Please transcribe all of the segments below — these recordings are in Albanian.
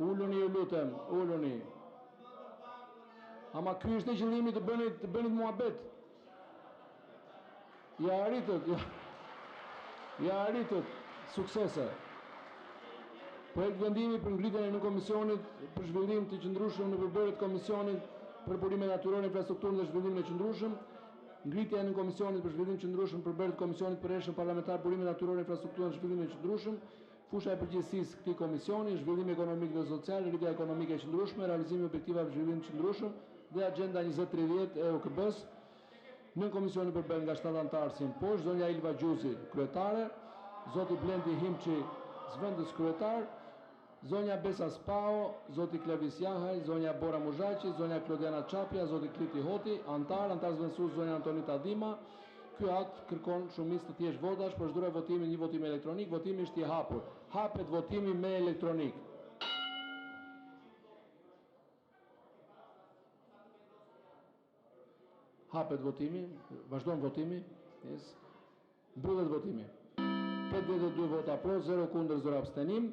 Ulluni ju lutem, ulluni. Ama ky është qëllimi të bënit muhabet. Ja arritët, suksese. Projekt vendimi për ngritjen e në komisionit për zhvillim të qëndrueshëm në përbërjet komisionit për burime natyrore, infrastrukturën dhe zhvillimin e qëndrueshëm, ngritja e në komisionit për zhvillim qëndrueshëm për përbërjet komisionit për rreshën parlamentar, burime natyrore, infrastrukturën dhe zhvillimin e qëndrueshëm, fusha e përgjegjësisë këtij komisioni, zhvillimi ekonomik dhe social, rritja ekonomike e qëndrueshme, realizimi i objektivave për zhvillim të qëndrueshëm dhe Agenda 2030 e OKB-s. Në komisionin përbërë nga 7 antarë si në poshtë, zonja Ilva Gjuzi, kryetare, zoti Blendi Himçi, zëvendës kryetar, zonja Besa Spao, zoti Klevis Jahaj, zonja Bora Muzhaqi, zonja Klodiana Çapja, zoti Kliti Hoti, antar zëvendësues zonja Antonita Dima. Ky akt kërkon shumicë të thjeshtë votash, procedura votimi një votim elektronik, votimi është i hapur. Hapet votimi me elektronik. Hapet votimi, vazhdon votimi, yes. Mbyllet votimi. 82 vota pro, 0 kundër, 0 abstenim.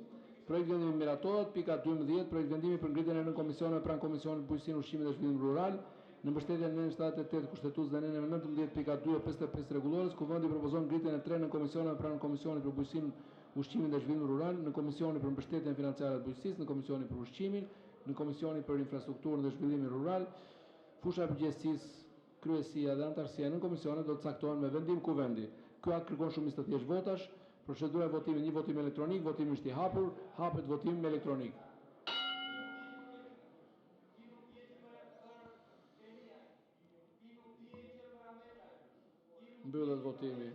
Projekt vendimi miratohet, pika 12, projekt vendimi për ngritjen e nën komisioneve pranë Komisionit Bujqësinë, Ushqimin dhe Zhvillim Rural, në mbështetjen e nën 78 kushtetues dhe nën 19.2 e 55 rregullores, ku vendi propozon ngritjen e 3 nën komisioneve pranë Komisionit për Bujqësinë, Ushqimin dhe Zhvillim Rural, në Komisionin për mbështetjen financiare të bujqësisë, në Komisionin për ushqimin, në Komisionin për infrastrukturën dhe zhvillimin rural. Fusha e përgjegjësisë, kryesia dhe antarësia në komisione do të caktohen me vendim kuvendi. Ky akt kërkon shumicë të thjeshtë votash. Procedura e votimit, një votim elektronik, votimi është i hapur, hapet votimi elektronik. Mbyllet votimi.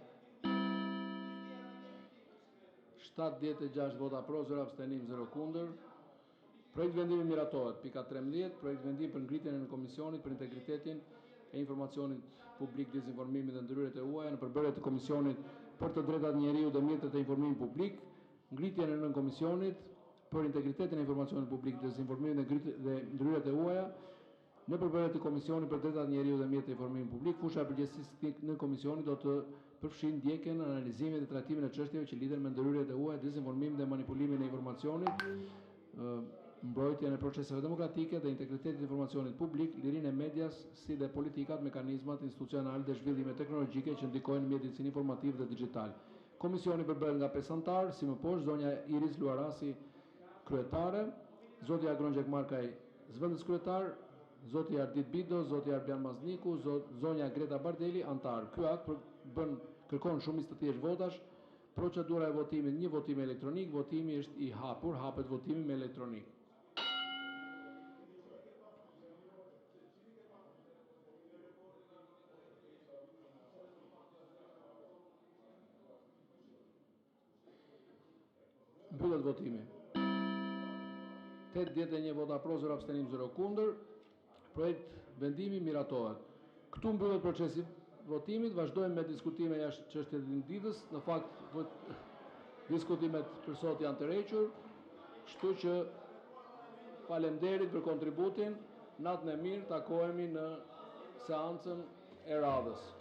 76 vota pro, 0 abstenim, 0 kundër. Projekt vendimi miratohet, pika 13, projekt vendim për ngritjen e në komisionit për integritetin e informacionit publik, dezinformimit dhe ndërhyrjet e huaja në përbërjet të komisionit për të drejtat njeriu dhe mjetet e informimit publik, ngritjen e nën komisionit për integritetin e informacionit publik, dezinformimit dhe ndërhyrjet e huaja në përbërjet të komisionit për drejtat njeriu dhe mjetet e informimit publik. Fusha e përgjegjësisë në komisionit do të përfshin ndjekjen, analizimin dhe trajtimin e çështjeve që lidhen me ndërhyrjet e huaja, dezinformimin dhe manipulimin e informacionit, mbrojtjen e proceseve demokratike dhe integritetit e informacionit publik, lirinë e medias, si dhe politikat, mekanizmat institucional dhe zhvillime teknologjike që ndikojnë mjedisin informativ dhe digital. Komisioni përbërët nga 5 antarë, si më poshtë, zonja Iris Luarasi, kryetare, zoti Agron Gjekmarkaj, zëvendës kryetar, zoti Ardit Bido, zoti Arbian Mazniku, zonja Greta Bardeli, antar. Ky akt kërkon shumicë të thjeshtë votash. Procedura e votimit, një votim elektronik, votimi është i hapur, hapet votimi me elektronik. Mbyllet votimi. 81 vota pro, 0 abstenim, 0 kundër. Projekt vendimi miratohet. Këtu mbyllet procesi votimit, vazhdojmë me diskutime jashtë çështjeve të ditës. Në fakt, diskutimet për sot janë të rrequr, kështu që faleminderit për kontributin. Natën e mirë, takohemi në seancën e radhës.